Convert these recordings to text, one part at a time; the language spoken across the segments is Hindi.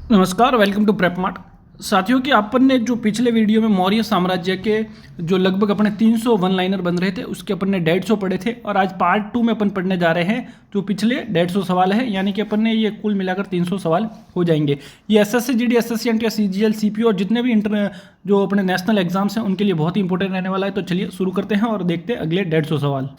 नमस्कार, वेलकम टू प्रेपमार्ट। साथियों कि अपन ने जो पिछले वीडियो में मौर्य साम्राज्य के जो लगभग अपने 300 वन लाइनर बन रहे थे उसके अपन ने 150 पढ़े थे और आज पार्ट 2 में अपन पढ़ने जा रहे हैं जो पिछले 150 सवाल है, यानी कि अपन ने ये कुल मिलाकर 300 सवाल हो जाएंगे। ये SSC GD, SSC NTR, CGL, CPO और जितने भी जो अपने नेशनल एग्जाम्स हैं उनके लिए बहुत ही इंपॉर्टेंट रहने वाला है। तो चलिए शुरू करते हैं और देखते हैं अगले 150 सवाल।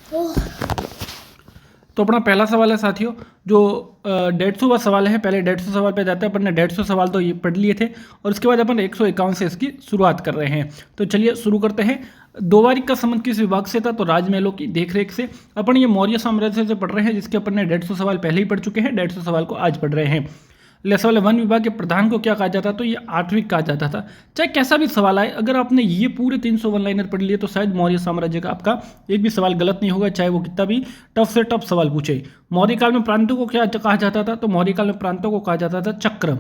तो अपना पहला सवाल है साथियों, जो 150वां सवाल है। पहले 150 सवाल पे जाते हैं। अपन ने 150 सवाल तो ये पढ़ लिए थे और उसके बाद अपन 151 से इसकी शुरुआत कर रहे हैं। तो चलिए शुरू करते हैं। दोबारिक का संबंध किस विभाग से था? तो राजमहलों की देखरेख से। अपन ये मौर्य साम्राज्य से पढ़ रहे हैं जिसके अपन ने 150 सवाल पहले ही पढ़ चुके हैं। 150 सवाल को आज पढ़ रहे हैं। सवाल वन विभाग के प्रधान को क्या कहा जाता? तो ये आठविक कहा जाता था। चाहे कैसा भी सवाल आए, अगर आपने ये पूरे 300 वन लाइनर पढ़ लिए तो शायद मौर्य साम्राज्य का आपका एक भी सवाल गलत नहीं होगा, चाहे वो कितना भी टफ से टफ सवाल पूछे। मौर्य काल में प्रांतों को क्या कहा जाता था? तो मौर्य काल में प्रांतों को कहा जाता था चक्र।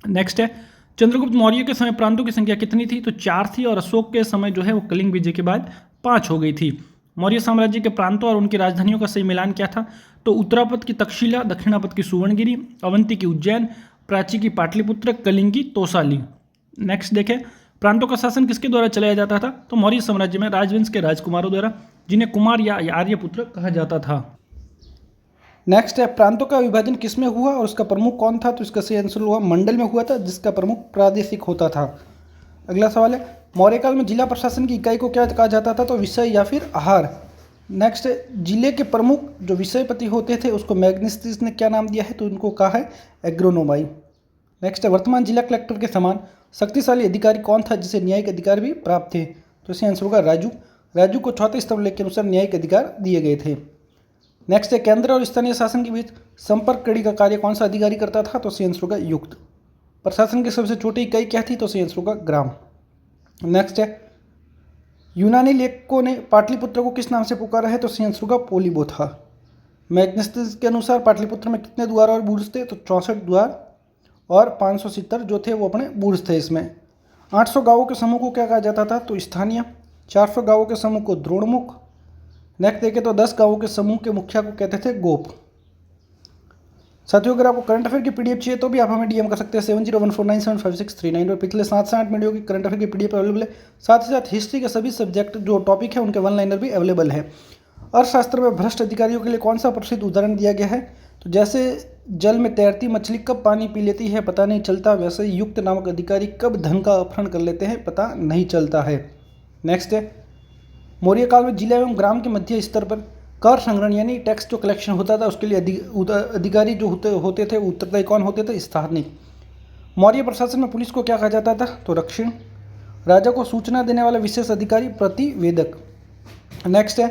नेक्स्ट है, चंद्रगुप्त मौर्य के समय प्रांतों की संख्या कितनी थी? तो 4 थी और अशोक के समय जो है वो कलिंग विजय के बाद 5 हो गई थी। मौर्य साम्राज्य के प्रांतों और उनकी राजधानियों का सही मिलान क्या था? तो उत्तरापथ की तक्षशिला, दक्षिणापथ की सुवर्णगिरी, अवंती की उज्जैन, प्राची की पाटलिपुत्र, कलिंग की तोसाली। नेक्स्ट देखें, प्रांतों का शासन किसके द्वारा चलाया जाता था? तो मौर्य साम्राज्य में राजवंश के राजकुमारों द्वारा, जिन्हें कुमार या आर्यपुत्र कहा जाता था। नेक्स्ट है, प्रांतों का विभाजन किसमें हुआ और उसका प्रमुख कौन था? तो इसका सही आंसर हुआ मंडल में हुआ था, जिसका प्रमुख प्रादेशिक होता था। अगला सवाल है, मौर्य काल में जिला प्रशासन की इकाई को क्या कहा जाता था? तो विषय या फिर आहार। नेक्स्ट है, जिले के प्रमुख जो विषयपति होते थे उसको मैग्नेस्टिस ने क्या नाम दिया है? तो उनको कहा है एग्रोनोमाई। नेक्स्ट है, वर्तमान जिला कलेक्टर के समान शक्तिशाली अधिकारी कौन था जिसे न्यायिक अधिकार भी प्राप्त थे? तो इसका आंसर होगा राजू। राजू को चौथे स्तंभ के अनुसार न्यायिक अधिकार दिए गए थे। नेक्स्ट है, केंद्र और स्थानीय शासन के बीच संपर्क कड़ी का कार्य कौन सा अधिकारी करता था? तो सही आंसर होगा युक्त। प्रशासन की सबसे छोटी इकाई क्या थी? तो सही आंसर होगा ग्राम। नेक्स्ट है, यूनानी लेखकों ने पाटलिपुत्र को किस नाम से पुकारा है? तो सही आंसर होगा पोलिबोथा। मैग्नेस्टिस के अनुसार पाटलिपुत्र में कितने द्वार और बुर्ज थे? तो 64 द्वार और 570 जो थे वो अपने बुर्ज थे। इसमें 800 गांवों के समूह को क्या कहा जाता था? तो स्थानीय। 400 गांवों के समूह को द्रोणमुख। नेक्स्ट देखें तो 10 गांवों के समूह के मुखिया को कहते थे गोप। साथियों, अगर आपको करंट अफेयर की पीडीएफ चाहिए तो भी आप हमें डीएम कर सकते हैं 7014975639 और पिछले 7 से 8 वीडियो की करंट अफेयर की पीडीएफ अवेलेबल है। साथ ही साथ हिस्ट्री के सभी सब्जेक्ट जो टॉपिक है उनके वन लाइनर भी अवेलेबल है। अर्थशास्त्र में भ्रष्ट अधिकारियों के लिए कौन सा प्रसिद्ध उदाहरण दिया गया है? तो जैसे जल में तैरती मछली कब पानी पी लेती है पता नहीं चलता, वैसे ही युक्त नामक अधिकारी कब धन का अपहरण कर लेते हैं पता नहीं चलता है। नेक्स्ट है, मौर्य काल में जिला एवं ग्राम के मध्य स्तर पर कर संग्रहण यानी टैक्स जो कलेक्शन होता था उसके लिए अधिकारी जो होते थे उत्तरदायी कौन होते थे? स्थानिक। मौर्य प्रशासन में पुलिस को क्या कहा जाता था? तो रक्षण। राजा को सूचना देने वाला विशेष अधिकारी प्रतिवेदक। नेक्स्ट है,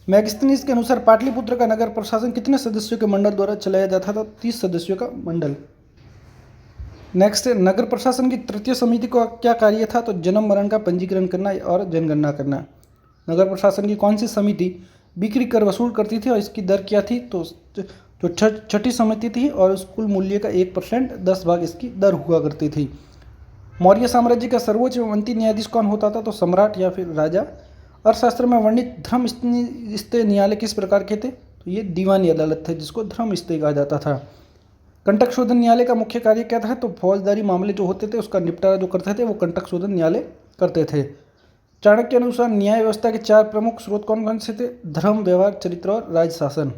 मैगस्थनीज के अनुसार पाटलिपुत्र का नगर प्रशासन कितने सदस्यों के मंडल द्वारा चलाया जाता था? 30 सदस्यों का मंडल। नेक्स्ट है, नगर प्रशासन की तृतीय समिति का क्या कार्य था? तो जन्म मरण का पंजीकरण करना और जनगणना करना। नगर प्रशासन की कौन सी समिति बिक्री कर वसूल करती थी और इसकी दर क्या थी? तो जो छठी समिति थी और उस कुल मूल्य का 1% 10 भाग इसकी दर हुआ करती थी। मौर्य साम्राज्य का सर्वोच्च एवं अंतिम न्यायाधीश कौन होता था? तो सम्राट या फिर राजा। अर्थशास्त्र में वर्णित धर्म स्थे न्यायालय किस प्रकार के थे? तो ये दीवानी अदालत थे जिसको धर्म स्थे कहा जाता था। कंटक शोधन न्यायालय का मुख्य कार्य क्या था? तो फौजदारी मामले जो होते थे उसका निपटारा जो करते थे वो कंटक शोधन न्यायालय करते थे। चाणक्य के अनुसार न्याय व्यवस्था के 4 प्रमुख स्रोत कौन कौन से थे? धर्म, व्यवहार, चरित्र और राजशासन।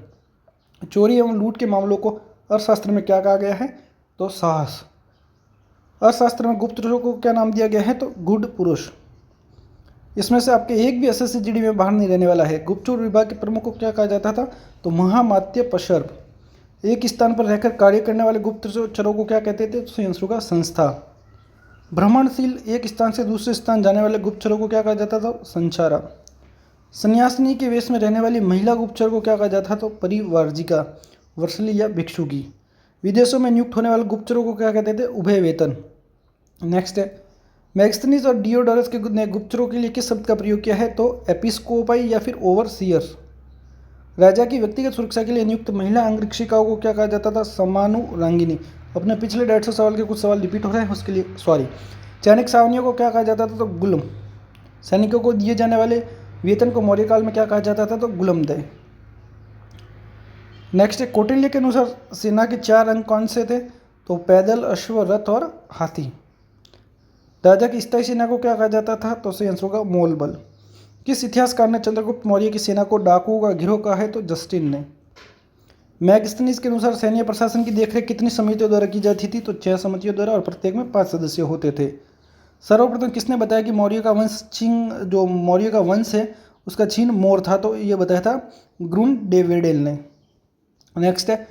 चोरी एवं लूट के मामलों को अर्थशास्त्र में क्या कहा गया है? तो साहस। अर्थशास्त्र में गुप्तचरों को क्या नाम दिया गया है? तो गुड पुरुष। इसमें से आपके एक भी एसएससी जीडी में बाहर नहीं रहने वाला है। गुप्तचर विभाग के प्रमुख को क्या कहा जाता था? तो महामात्य पशर्प। एक स्थान पर रहकर कार्य करने वाले गुप्तचरों को क्या कहते थे? तो आंसर होगा संस्था। भ्रमणशील एक स्थान से दूसरे स्थान जाने वाले गुप्तचरों को क्या कहा जाता था? संचारा। सन्यासिनी के वेश में रहने वाली महिला गुप्तचर को क्या कहा जाता? तो परिवार्जिका, वर्षली या भिक्षुकी। विदेशों में नियुक्त होने वाले गुप्तचरों को क्या कहते थे? उभय वेतन। नेक्स्ट है, मैगस्थनीज और डियोडोरस ने गुप्तचरों के लिए किस शब्द का प्रयोग किया है? तो एपिस्कोपाई या फिर ओवरसीयर्स। राजा की व्यक्तिगत सुरक्षा के लिए नियुक्त महिला अंगरक्षिकाओं को क्या कहा जाता था? समानुरांगिनी। अपने पिछले 150 सवाल के कुछ सवाल रिपीट हो रहे हैं उसके लिए सॉरी। सैनिक छावनियों को क्या कहा जाता था? तो गुलम। सैनिकों को दिए जाने वाले वेतन को मौर्य काल में क्या कहा जाता था? तो गुलमदय। नेक्स्ट है, कौटिल्य के अनुसार सेना के 4 अंग कौन से थे? तो पैदल, अश्व, रथ और हाथी। राजा की स्थायी सेना को क्या कहा जाता था? तो सही आंसर होगा मोल बल। किस इतिहासकार ने चंद्रगुप्त मौर्य की सेना को डाकुओं का गिरोह कहा है? तो जस्टिन ने। मैगस्थनीज के अनुसार सैन्य प्रशासन की देखरेख कितनी समितियों द्वारा की जाती थी? तो 6 समितियों द्वारा और प्रत्येक में 5 सदस्य होते थे। सर्वप्रथम किसने बताया कि मौर्य का वंश जो मौर्य का वंश है उसका चिन्ह मोर था? तो ये बताया था ग्रून डेविडेल ने। नेक्स्ट है,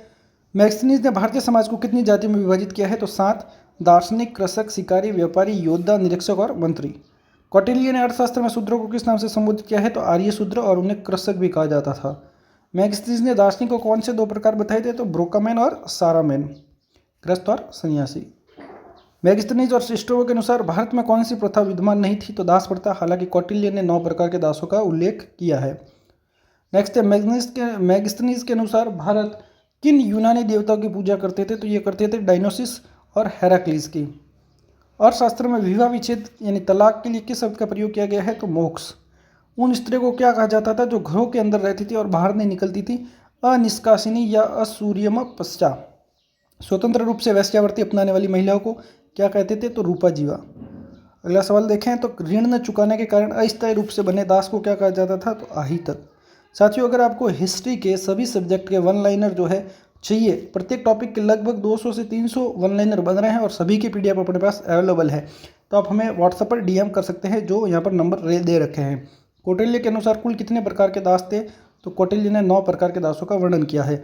मैगस्थनीज ने भारतीय समाज को कितनी जातियों में विभाजित किया है? तो 7। दार्शनिक, कृषक, शिकारी, व्यापारी, योद्धा, निरीक्षक और मंत्री। कौटिल्य ने अर्थशास्त्र में शूद्रों को किस नाम से संबोधित किया है? तो आर्य शूद्र, और उन्हें कृषक भी कहा जाता था। मैगस्थनीज ने दार्शनिक को कौन से 2 प्रकार बताए थे? तो ब्रोकामैन और सारामैन, ग्रस्त और सन्यासी। मैगस्थनीज और स्ट्रैबो के अनुसार भारत में कौन सी प्रथा विद्यमान नहीं थी? तो दास प्रथा। हालांकि कौटिल्य ने 9 प्रकार के दासों का उल्लेख किया है। नेक्स्ट है, मैगस्थनीज के अनुसार भारत किन यूनानी देवताओं की पूजा करते थे? तो ये करते थे डायनोसिस और हेराक्लीस की। अर्थशास्त्र में विवाह विच्छेद यानी तलाक के लिए किस शब्द का प्रयोग किया गया है? तो मोक्ष। उन स्त्रियों को क्या कहा जाता था जो घरों के अंदर रहती थी और बाहर नहीं निकलती थी? अनिष्कासिनी या असूर्यम पश्चा। स्वतंत्र रूप से वैश्यावृत्ति अपनाने वाली महिलाओं को क्या कहते थे? तो रूपा जीवा। अगला सवाल देखें, तो ऋण न चुकाने के कारण अस्थायी रूप से बने दास को क्या कहा जाता था? तो आहितक। साथियों, अगर आपको हिस्ट्री के सभी सब्जेक्ट के वन लाइनर जो है चाहिए, प्रत्येक टॉपिक के लगभग 200 से 300 वन लाइनर बन रहे हैं और सभी की पीडीएफ अपने पास अवेलेबल है, तो आप हमें व्हाट्सएप पर डीएम कर सकते हैं, जो यहाँ पर नंबर दे रखे हैं। कौटिल्य के अनुसार कुल कितने प्रकार के दास थे? तो कौटिल्य ने 9 प्रकार के दासों का वर्णन किया है।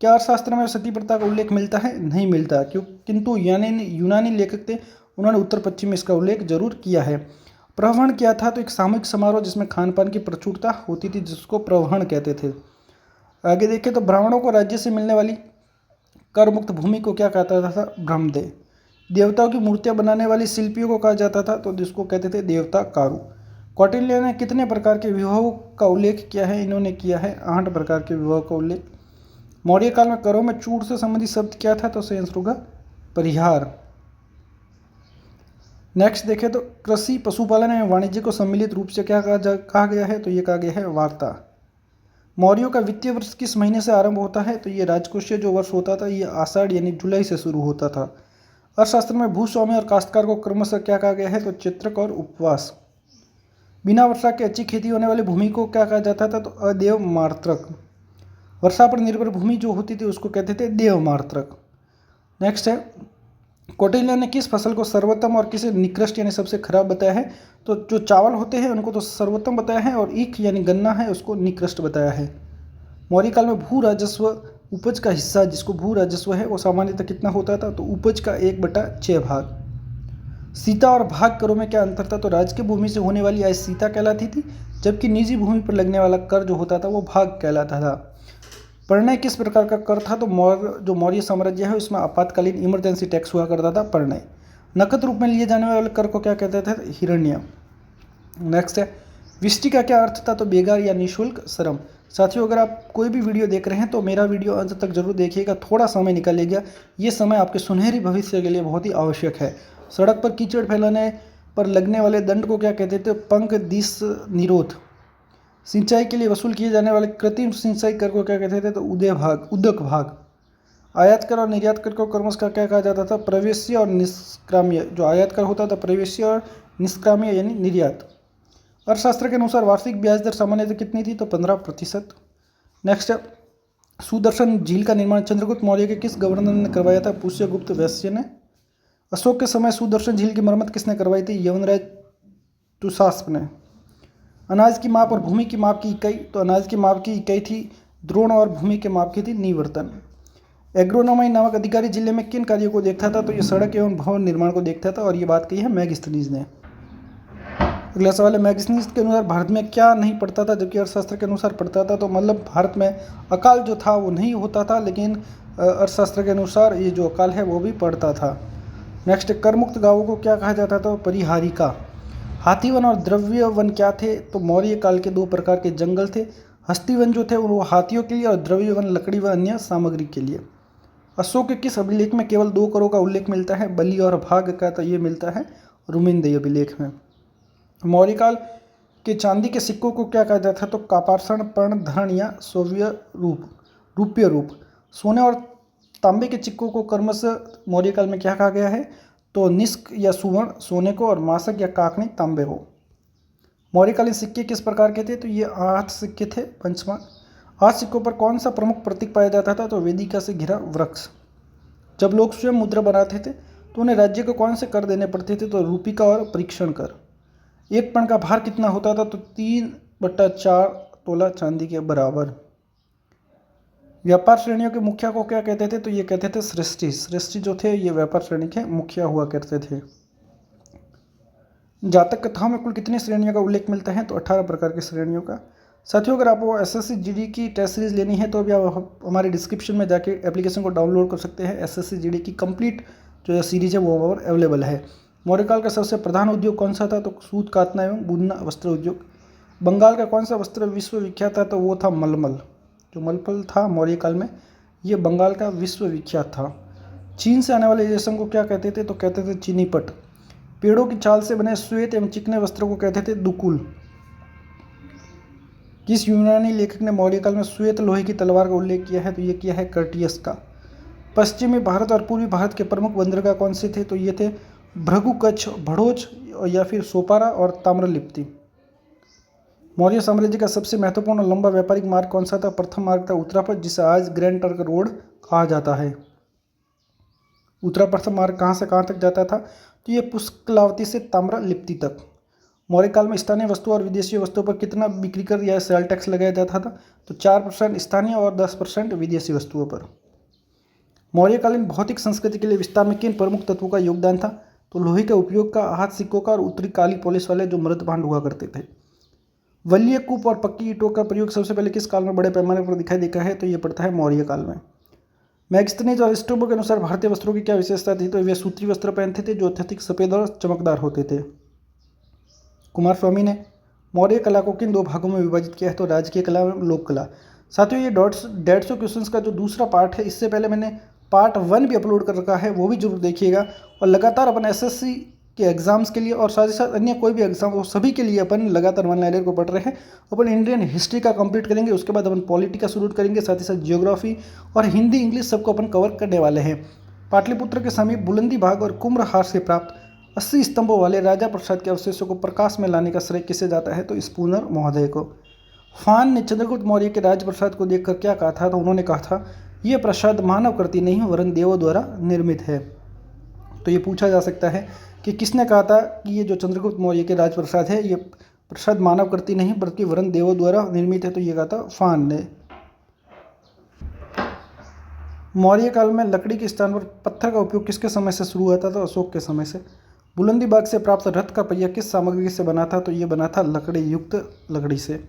क्या अर्थशास्त्र में सती प्रथा का उल्लेख मिलता है? नहीं मिलता, किंतु यूनानी लेखक थे, उन्होंने उत्तर पश्चिम में इसका उल्लेख जरूर किया है। प्रवहन क्या था? तो एक सामूहिक समारोह जिसमें खान पान की प्रचुरता होती थी, जिसको प्रवहन कहते थे। आगे देखें, तो ब्राह्मणों को राज्य से मिलने वाली कर मुक्त भूमि को क्या कहता था? ब्रह्मदेव। देवताओं की मूर्तियां बनाने वाली शिल्पियों को कहा जाता था, तो जिसको कहते थे देवता कारू। कौटिल्य ने कितने प्रकार के विवाहों का उल्लेख किया है? इन्होंने किया है 8 प्रकार के विवाह का उल्लेख। मौर्य काल में करों में चूड़ से संबंधित शब्द क्या था? तो सही आंसर होगा परिहार। नेक्स्ट देखें, तो कृषि, पशुपालन एवं वाणिज्य को सम्मिलित रूप से क्या कहा गया है? तो ये कहा गया है वार्ता। मौर्यों का वित्तीय वर्ष किस महीने से आरंभ होता है? तो ये राजकोषीय जो वर्ष होता था ये आषाढ़ यानी जुलाई से शुरू होता था। अर्थशास्त्र में भूस्वामी और काश्तकार को क्रमशः क्या कहा गया है? तो चित्रक और उपवास। बिना वर्षा के अच्छी खेती होने वाली भूमि को क्या कहा जाता था? तो अदेव मात्रक। वर्षा पर निर्भर भूमि जो होती थी उसको कहते थे देव मात्रक। नेक्स्ट है, कौटिल्य ने किस फसल को सर्वोत्तम और किसे निकृष्ट यानी सबसे खराब बताया है? तो जो चावल होते हैं उनको तो सर्वोत्तम बताया है और ईख यानी गन्ना है उसको निकृष्ट बताया है। मौर्य काल में भू राजस्व उपज का हिस्सा जिसको भू राजस्व है वो सामान्यतः कितना होता था? तो उपज का 1/6 भाग। सीता और भाग करों में क्या अंतर था? तो राजकीय भूमि से होने वाली आय सीता कहलाती थी, जबकि निजी भूमि पर लगने वाला कर जो होता था वो भाग कहलाता था। परणय किस प्रकार का कर था? तो मौर्य साम्राज्य है उसमें आपातकालीन इमरजेंसी टैक्स हुआ करता था परणय। नकद रूप में लिए जाने वाले कर को क्या कहते थे? हिरण्य। नेक्स्ट है, विष्टि का क्या अर्थ था? तो बेगार या निःशुल्क श्रम। साथियों, अगर आप कोई भी वीडियो देख रहे हैं तो मेरा वीडियो अंत तक जरूर देखिएगा, थोड़ा समय निकालिएगा। ये समय आपके सुनहरी भविष्य के लिए बहुत ही आवश्यक है। सड़क पर कीचड़ फैलाने पर लगने वाले दंड को क्या कहते थे? पंख दिस निरोध। सिंचाई के लिए वसूल किए जाने वाले कृत्रिम सिंचाई कर को क्या कहते थे? तो उदक भाग। आयात कर और निर्यात कर को क्रमशः का क्या कहा जाता था? प्रवेशीय और निष्क्राम्य। जो आयात कर होता था प्रवेशीय और निष्क्राम्य यानी निर्यात। अर्थशास्त्र के अनुसार वार्षिक ब्याज दर सामान्यतः कितनी थी? तो 15%। नेक्स्ट, सुदर्शन झील का निर्माण चंद्रगुप्त मौर्य के किस गवर्नर ने करवाया था? पुष्यगुप्त वैश्य ने। अशोक के समय सुदर्शन झील की मरम्मत किसने करवाई थी? यवनराज तुषास्प ने। अनाज की माप और भूमि की माप की इकाई, तो अनाज की माप की इकाई थी द्रोण और भूमि के माप की थी निवर्तन। एग्रोनोमी नामक अधिकारी जिले में किन कार्यों को देखता था? तो ये सड़क एवं भवन निर्माण को देखता था और ये बात कही है मैगस्थनीज ने। अगला सवाल है, मैगस्थनीज के अनुसार भारत में क्या नहीं पड़ता था जबकि अर्थशास्त्र के अनुसार पड़ता था? तो मतलब भारत में अकाल जो था वो नहीं होता था, लेकिन अर्थशास्त्र के अनुसार ये जो अकाल है वो भी पड़ता था। नेक्स्ट, करमुक्त गांवों को क्या कहा जाता था? परिहारिका। हाथीवन और द्रव्य वन क्या थे? तो मौर्य काल के 2 प्रकार के जंगल थे। हस्तीवन जो थे वो हाथियों के लिए और द्रव्य वन लकड़ी व अन्य सामग्री के लिए। अशोक के किस अभिलेख में केवल 2 करों का उल्लेख मिलता है? बलि और भाग का, तो ये मिलता है रुमिनदेय अभिलेख में। मौर्य काल के चांदी के सिक्कों को क्या कहा जाता था? तो कापाषाण, पर्ण, धन या रूप्य रूप। सोने और तांबे के सिक्कों को क्रमशः मौर्य काल में क्या कहा गया है? तो निष्क या सुवर्ण सोने को और मासक या काकनी तांबे को। मौर्यकालीन सिक्के किस प्रकार के थे? तो ये 8 सिक्के थे पंचमांक। 8 सिक्कों पर कौन सा प्रमुख प्रतीक पाया जाता था? तो वेदिका से घिरा वृक्ष। जब लोग स्वयं मुद्रा बनाते थे तो उन्हें राज्य को कौन से कर देने पड़ते थे? तो रूपिका और परीक्षण कर। 1 पण का भार कितना होता था? तो 3/4 तोला चांदी के बराबर। व्यापार श्रेणियों के मुखिया को क्या कहते थे? तो ये कहते थे सृष्टि। सृष्टि जो थे ये व्यापार श्रेणी के मुखिया हुआ करते थे। जातक कथाओं में कुल कितनी श्रेणियों का उल्लेख मिलता है? तो 18 प्रकार की श्रेणियों का। साथियों, अगर आपको एसएससी जीडी की टेस्ट सीरीज लेनी है तो अभी आप हमारे डिस्क्रिप्शन में जाके एप्लीकेशन को डाउनलोड कर सकते हैं। एसएससी जीडी की कंप्लीट जो सीरीज है वो और अवेलेबल है। मौर्यकाल का सबसे प्रधान उद्योग कौन सा था? तो सूत कातना एवं बुनना वस्त्र उद्योग। बंगाल का कौन सा वस्त्र विश्व विख्यात था? तो वो था मलमल। जो मलमल था मौर्यकाल में ये बंगाल का विश्व विख्यात था। चीन से आने वाले रेशम को क्या कहते थे? तो कहते थे चीनी पट। पेड़ों की छाल से बने श्वेत एवं चिकने वस्त्रों को कहते थे दुकुल। किस यूनानी लेखक ने मौर्यकाल में श्वेत लोहे की तलवार का उल्लेख किया है? तो ये किया है कर्टियस का। पश्चिमी भारत और पूर्वी भारत के प्रमुख बंदरगाह कौन से थे? तो ये थे भृगु, कच्छ, भड़ोच या फिर सोपारा और ताम्रलिप्ति। मौर्य साम्राज्य का सबसे महत्वपूर्ण लंबा व्यापारिक मार्ग कौन सा था? प्रथम मार्ग था उत्तरापथ, जिसे आज ग्रैंड ट्रंक रोड कहा जाता है। उत्तरा प्रथम मार्ग कहाँ से कहाँ तक जाता था? तो ये पुष्कलावती से ताम्रलिप्ति तक। मौर्यकाल में स्थानीय वस्तुओं और विदेशी वस्तुओं पर कितना बिक्री कर या सेल टैक्स लगाया जाता था? तो 4% स्थानीय और 10% विदेशी वस्तुओं पर। मौर्यकालीन भौतिक संस्कृति के लिए विस्तार में किन प्रमुख तत्वों का योगदान था? तो लोहे के उपयोग का, हाथ सिक्कों का और उत्तरी काली पॉलिश वाले जो मृत भांड हुआ करते थे। वलीय कूप और पक्की ईंटों का प्रयोग सबसे पहले किस काल में बड़े पैमाने पर दिखाई देता है? तो ये पड़ता है मौर्य काल में। मैगस्थनीज और स्ट्रोबो के अनुसार भारतीय वस्त्रों की क्या विशेषता थी? तो वे सूत्री वस्त्र पहनते थे जो अत्यधिक सफ़ेद और चमकदार होते थे। कुमार स्वामी ने मौर्य कला को किन 2 भागों में विभाजित किया है? तो राजकीय कला और लोक कला। साथियों, ये 150 क्वेश्चन का जो दूसरा पार्ट है, इससे पहले मैंने पार्ट 1 भी अपलोड कर रखा है, वो भी जरूर देखिएगा। और लगातार अपन एसएससी के एग्जाम्स के लिए और साथ ही साथ अन्य कोई भी एग्जाम हो सभी के लिए अपन लगातार वन लाइनर को पढ़ रहे हैं। अपन इंडियन हिस्ट्री का कंप्लीट करेंगे, उसके बाद अपन पॉलिटी का शुरू करेंगे, साथ ही साथ जियोग्राफी और हिंदी इंग्लिश सबको अपन कवर करने वाले हैं। पाटलिपुत्र के समीप बुलंदी भाग और कुम्भहार से प्राप्त 80 स्तंभों वाले राजा प्रसाद के अवशेषों को प्रकाश में लाने का श्रेय किसे जाता है? तो स्पूनर महोदय को। फान ने चंद्रगुप्त मौर्य के राजप्रसाद को देखकर क्या कहा था? तो उन्होंने कहा था यह प्रसाद मानव कृति नहीं वरन देवों द्वारा निर्मित है। तो ये पूछा जा सकता है कि किसने कहा था कि ये जो चंद्रगुप्त मौर्य के राजप्रसाद है ये प्रसाद मानव कृति नहीं बल्कि वरन देवों द्वारा निर्मित है? तो ये कहा था फान ने। मौर्य काल में लकड़ी के स्थान पर पत्थर का उपयोग किसके समय से शुरू हुआ था? तो अशोक के समय से। बुलंदी बाग से प्राप्त रथ का पहिया किस सामग्री से बना था? तो ये बना था लकड़ी युक्त लकड़ी से।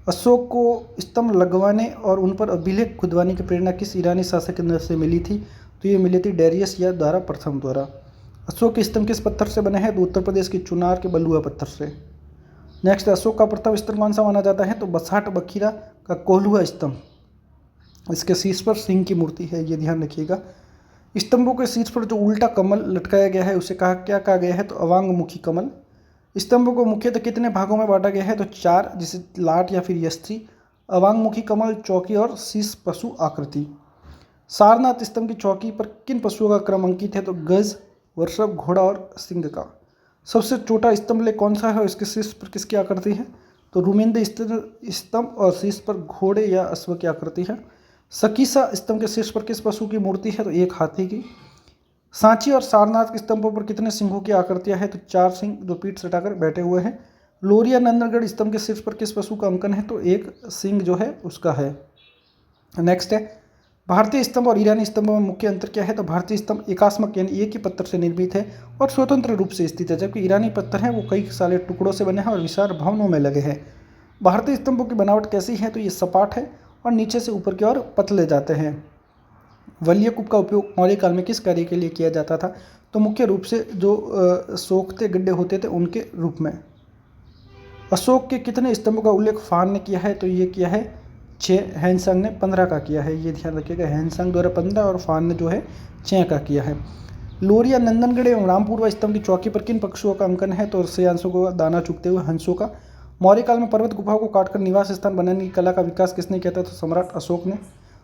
अशोक को स्तंभ लगवाने और उन पर अभिलेख खुदवाने की प्रेरणा किस ईरानी शासक से मिली थी? तो ये मिली थी डेरियस या द्वारा प्रथम द्वारा। अशोक के स्तंभ किस पत्थर से बने हैं? तो उत्तर प्रदेश की चुनार के बलुआ पत्थर से। नेक्स्ट, अशोक का प्रथम स्तंभ कौन सा माना जाता है? तो बसाठ बखीरा का कोल्हुआ स्तंभ। इसके शीर्ष पर सिंह की मूर्ति है, ये ध्यान रखिएगा। स्तंभों के शीर्ष पर जो उल्टा कमल लटकाया गया है उसे क्या कहा गया है? तो अवांगमुखी कमल। स्तंभों को मुख्यतः कितने भागों में बांटा गया है? तो 4, जिसे लाट या फिर यष्टि, अवांगमुखी कमल, चौकी और शीर्ष पशु आकृति। सारनाथ स्तंभ की चौकी पर किन पशुओं का क्रम अंकित है? तो गज, वृषभ, घोड़ा और सिंह का। सबसे छोटा स्तंभ लेख कौन सा है और इसके शीर्ष पर किसकी आकृति है? तो रुमेंद्र स्तंभ और शीर्ष पर घोड़े या अश्व की आकृति है। सकीसा स्तंभ के शीर्ष पर किस पशु की मूर्ति है? तो एक हाथी की। सांची और सारनाथ के स्तंभों पर कितने सिंहों की आकृतियां हैं? तो 4 सिंह जो पीठ सटाकर बैठे हुए हैं। लोरिया नंदनगढ़ स्तंभ के शीर्ष पर किस पशु का अंकन है? तो एक सिंह जो है उसका है। नेक्स्ट है, भारतीय स्तंभ और ईरानी स्तंभों में मुख्य अंतर क्या है? तो भारतीय स्तंभ एकात्मक यानी एक ही पत्थर से निर्मित है और स्वतंत्र रूप से स्थित है, जबकि ईरानी पत्थर है वो कई सारे टुकड़ों से बने हैं और विशाल भवनों में लगे हैं। भारतीय स्तंभों की बनावट कैसी है? तो ये सपाट है और नीचे से ऊपर की ओर पतले जाते हैं। वलीय कूप का उपयोग मौर्य काल में किस कार्य के लिए किया जाता था? तो मुख्य रूप से जो सोखते गड्ढे होते थे उनके रूप में। अशोक के कितने स्तंभों का उल्लेख फान ने किया है? तो ये किया है 6, हैंसंग ने 15 का किया है, ये ध्यान रखिएगा। हैंसंग द्वारा 15 और फान ने जो है 6 का किया है। लोरिया नंदनगढ़ एवं रामपुरवा स्तंभ की चौकी पर किन पक्षियों का अंकन है? तो श्रेयांशों को दाना चुगते हुए हंसों का। मौर्य काल में पर्वत गुफाओं को काटकर निवास स्थान बनाने की कला का विकास किसने किया था? तो सम्राट अशोक ने।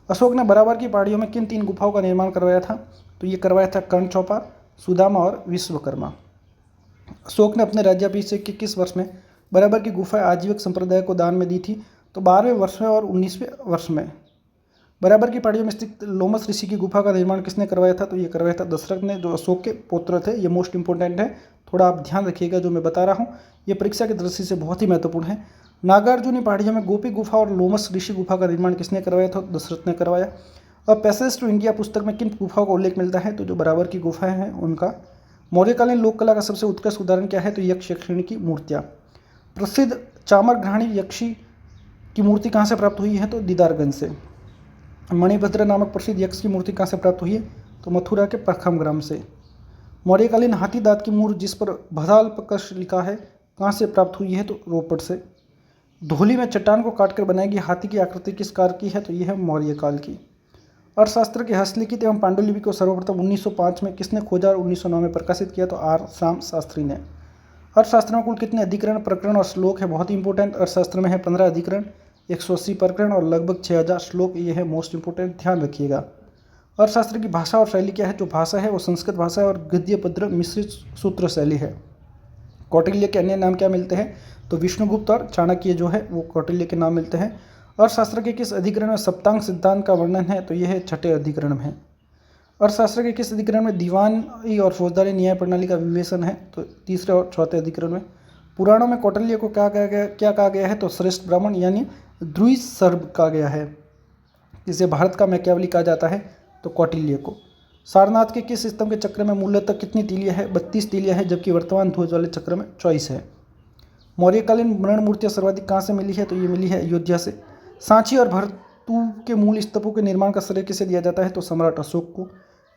अशोक ने बराबर की पहाड़ियों में किन 3 गुफाओं का निर्माण करवाया था? तो ये करवाया था कर्णचौपा, सुदामा और विश्वकर्मा। अशोक ने अपने राज्याभिषेक के किस वर्ष में बराबर की गुफाएं आजीविक संप्रदाय को दान में दी थी? तो 12वें वर्ष में और 19वें वर्ष में। बराबर की पहाड़ियों में स्थित लोमस ऋषि की गुफा का निर्माण किसने करवाया था? तो ये करवाया था दशरथ ने, जो अशोक के पुत्र थे। ये मोस्ट इंपॉर्टेंट है, थोड़ा आप ध्यान रखिएगा जो मैं बता रहा हूँ, ये परीक्षा की दृष्टि से बहुत ही महत्वपूर्ण है। नागार्जुनी पहाड़ियों में गोपी गुफा और लोमस ऋषि गुफा का निर्माण किसने करवाया था? दशरथ ने करवाया। अब पैसेज टू इंडिया पुस्तक में किन गुफाओं का उल्लेख मिलता है? तो जो बराबर की गुफाएं हैं उनका। मौर्यकालीन लोक कला का सबसे उत्कृष्ट उदाहरण क्या है? तो यक्ष यक्षिणी की मूर्तियाँ। प्रसिद्ध चामर घ्राणी यक्षी की मूर्ति कहाँ से प्राप्त हुई है? तो दीदारगंज से। मणिभद्र नामक प्रसिद्ध यक्ष की मूर्ति कहाँ से प्राप्त हुई है? तो मथुरा के परखम ग्राम से। मौर्यकालीन हाथी दांत की मूर्ति जिस पर भदाल्पकश लिखा है कहाँ से प्राप्त हुई है? तो रोपड़ से। धूलि में चट्टान को काटकर बनाई गई हाथी की आकृति किस काल की है? तो यह है मौर्य काल की। अर्थशास्त्र के हस्तलिखित एवं पांडुलिपि को सर्वप्रथम 1905 में किसने खोजा और 1909 में प्रकाशित किया? तो आर श्याम शास्त्री ने। अर्थशास्त्र में कुल कितने अधिकरण, प्रकरण और श्लोक है? बहुत इंपॉर्टेंट। अर्थशास्त्र में है 15 अधिकरण, 180 प्रकरण और लगभग 6000 श्लोक। ये है मोस्ट इंपॉर्टेंट, ध्यान रखिएगा। अर्थशास्त्र की भाषा और शैली क्या है? जो भाषा है वो संस्कृत भाषा है और गद्य पद्य मिश्रित सूत्र शैली है। कौटिल्य के अन्य नाम क्या मिलते हैं? तो विष्णुगुप्त और चाणक्य जो है वो कौटिल्य के नाम मिलते हैं। अर्थशास्त्र के किस अधिकरण में सप्तांग सिद्धांत का वर्णन है? तो यह है 6ठे अधिकरण में। अर्थशास्त्र के किस अधिकरण में दीवानी और फौजदारी न्याय प्रणाली का विवेचन है? तो 3रे और 4थे अधिकरण में। पुराणों में कौटिल्य को क्या कहा गया है? तो श्रेष्ठ ब्राह्मण यानी द्विसर्ब कहा गया है। जिसे भारत का मैकियावली कहा जाता है, तो कौटिल्य को। सारनाथ के किस स्तंभ के चक्र में मूलतः कितनी तीलियां है? 32 तीलियां है, जबकि वर्तमान ध्वज वाले चक्र में 24 है। मौर्यकालीन मृण मूर्तियां सर्वाधिक कहाँ से मिली है? तो ये मिली है अयोध्या से। सांची और भरतू के मूल स्तंभों के निर्माण का श्रेय किसे दिया जाता है? तो सम्राट अशोक को।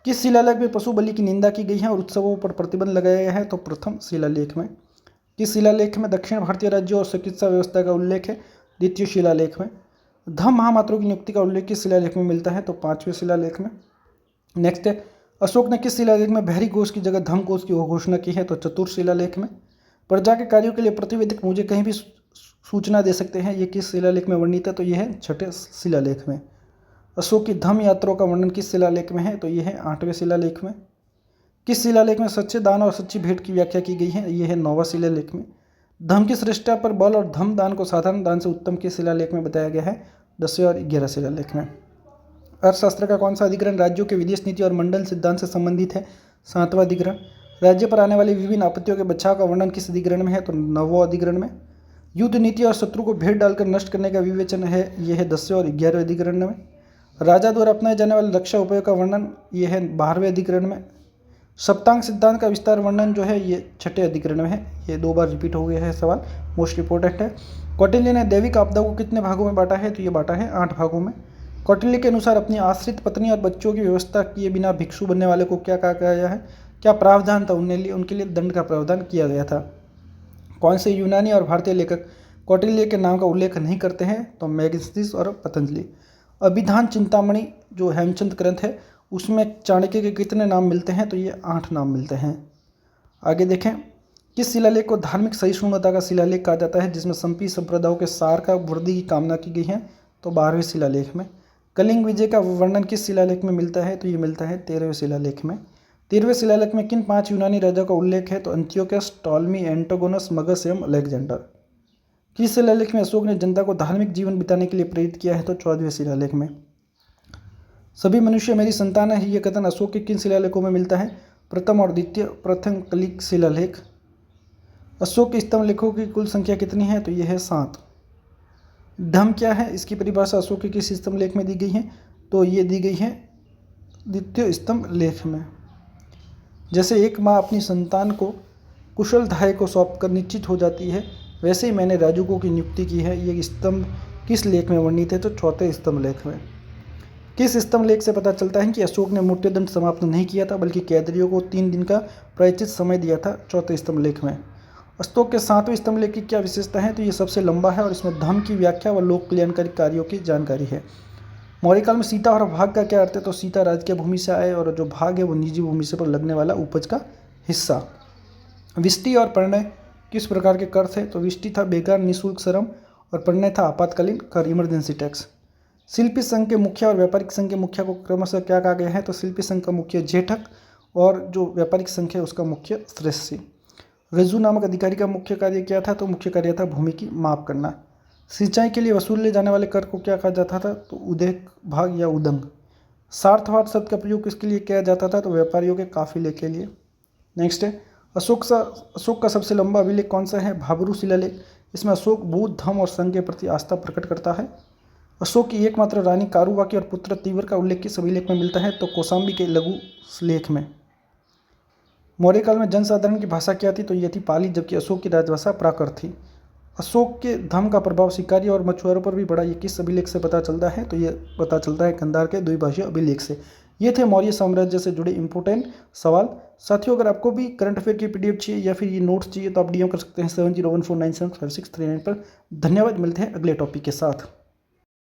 किस शिलालेख में पशु बलि की निंदा की गई है और उत्सवों पर प्रतिबंध लगाया गया है? तो प्रथम शिलालेख में। किस शिलालेख में दक्षिण भारतीय राज्यों और चिकित्सा व्यवस्था का उल्लेख है? द्वितीय शिलालेख में। धम महामात्रों की नियुक्ति का उल्लेख किस शिलालेख में मिलता है? तो 5वें शिलालेख में। नेक्स्ट है, अशोक ने किस शिलालेख में बहरी कोश की जगह धम कोश की घोषणा की है? तो चतुर्थ शिलालेख में। प्रजा के कार्यों के लिए प्रतिवेदक मुझे कहीं भी सूचना दे सकते हैं, ये किस शिलालेख में वर्णित है? तो यह है 6ठे शिलालेख में। अशोक की धम यात्राओं का वर्णन किस शिलालेख में है? तो यह है 8वें शिलालेख में। किस शिलालेख में सच्चे दान और सच्ची भेंट की व्याख्या की गई है? यह है 9वां शिलालेख में। धम की श्रेष्ठता पर बल और धम दान को साधारण दान से उत्तम किस शिलालेख में बताया गया है? 10वें और 11 शिलालेख में। अर्थशास्त्र का कौन सा अधिकरण राज्यों के विदेश नीति और मंडल सिद्धांत से संबंधित है? 7वां अधिकरण। राज्य पर आने वाली विभिन्न आपत्तियों के बचाव का वर्णन किस अधिकरण में है? तो 9वें अधिकरण में। युद्ध नीति और शत्रु को भेंट डालकर नष्ट करने का विवेचन है, यह है 10वें और 11वें अधिकरण में। राजा द्वारा अपनाए जाने वाले रक्षा उपायों का वर्णन, यह है 12वें अधिकरण में। सप्तांग सिद्धांत का विस्तार वर्णन जो है ये 6ठे अधिकरण में है। ये 2 बार रिपीट हो गया है सवाल, मोस्ट इंपॉर्टेंट है। कौटिल्य ने दैविक आपदा को कितने भागों में बांटा है? तो ये बांटा है 8 भागों में। कौटिल्य के अनुसार अपनी आश्रित पत्नी और बच्चों की व्यवस्था किए बिना भिक्षु बनने वाले को क्या कहा गया है? क्या प्रावधान था उनके लिए दंड का प्रावधान किया गया था। कौन से यूनानी और भारतीय लेखक कौटिल्य के नाम का उल्लेख नहीं करते हैं? तो मेगिस्थिस और पतंजलि। अभिधान चिंतामणि जो हेमचंद ग्रंथ है उसमें चाणक्य के कितने नाम मिलते हैं? तो ये 8 नाम मिलते हैं। आगे देखें, किस शिलालेख को धार्मिक सहिष्णुता का शिलालेख कहा जाता है, जिसमें संपी संप्रदायों के सार का वृद्धि की कामना की गई है? तो 12वें शिलालेख में। कलिंग विजय का वर्णन किस शिलालेख में मिलता है? तो ये मिलता है 13वें शिलालेख में। 13वें शिलालेख में किन 5 यूनानी राजाओं का उल्लेख है? तो अंत्योकस, टॉलमी, एंटागोनस, मगस एवं अलेक्जेंडर। किस शिलालेख में अशोक ने जनता को धार्मिक जीवन बिताने के लिए प्रेरित किया है? तो 14वें शिलालेख में। सभी मनुष्य मेरी संतान है, यह कथन अशोक के किन शिलालेखों में मिलता है? प्रथम और द्वितीय, प्रथम कलिक शिलालेख। अशोक के स्तंभ लेखों की कुल संख्या कितनी है? तो यह है 7। धम क्या है, इसकी परिभाषा अशोक के किस स्तंभ लेख में दी गई है? तो ये दी गई है द्वितीय स्तंभ लेख में। जैसे एक माँ अपनी संतान को कुशल धाय को सौंप कर निश्चित हो जाती है, वैसे ही मैंने राजूकों की नियुक्ति की है। ये स्तंभ किस लेख में वर्णित है? तो 4थे स्तंभ लेख में। किस स्तंभ लेख से पता चलता है कि अशोक ने मृत्युदंड समाप्त नहीं किया था, बल्कि कैदियों को 3 दिन का प्रायश्चित समय दिया था? 4थे स्तंभ लेख में। अशोक के 7वें स्तंभ लेख की क्या विशेषता है? तो ये सबसे लंबा है और इसमें धर्म की व्याख्या व लोक कल्याणकारी कार्यों की जानकारी है। मौर्यकाल में सीता और भाग का क्या अर्थ है? तो सीता राजकीय भूमि से आए और जो भाग है वो निजी भूमि से पर लगने वाला उपज का हिस्सा। विष्टि और प्रणय किस प्रकार के कर थे? तो विष्टि था बेकार निःशुल्क श्रम और प्रणय था आपातकालीन कर, इमरजेंसी टैक्स। शिल्पी संघ के मुखिया और व्यापारिक संघ के मुखिया को क्रमशः क्या कहा गया है? तो शिल्पी संघ का मुखिया जेठक और जो व्यापारिक संघ है उसका मुख्य श्रेष्ठी। रज्जू नामक अधिकारी का मुख्य कार्य क्या था? तो मुख्य कार्य था भूमि की माप करना। सिंचाई के लिए वसूले जाने वाले कर को क्या कहा जाता था? तो उदेक भाग या उदंग। सार्थवाद शब्द का प्रयोग किसके लिए किया जाता था? तो व्यापारियों के काफिले के लिए। नेक्स्ट है अशोक का सबसे लंबा अभिलेख कौन सा है? भाबरू शिलालेख। इसमें अशोक बुद्ध धर्म और संघ के प्रति आस्था प्रकट करता है। अशोक की एकमात्र रानी कारुबाकी और पुत्र तीवर का उल्लेख किस अभिलेख में मिलता है? तो कौशाम्बी के लघु लेख में। मौर्य काल में जनसाधारण की भाषा क्या थी? तो ये थी पाली, जबकि अशोक की राजभाषा प्राकृत थी। अशोक के धर्म का प्रभाव शिकारी और मछुआरों पर भी पड़ा, ये किस अभिलेख से पता चलता है? तो ये पता चलता है कंधार के द्विभाषीय अभिलेख से। ये थे मौर्य साम्राज्य से जुड़े इंपॉर्टेंट सवाल। साथियों, अगर आपको भी करंट अफेयर की पीडीएफ चाहिए या फिर ये नोट्स चाहिए तो आप डीएम कर सकते हैं 7014975639 पर। धन्यवाद, मिलते हैं अगले टॉपिक के साथ।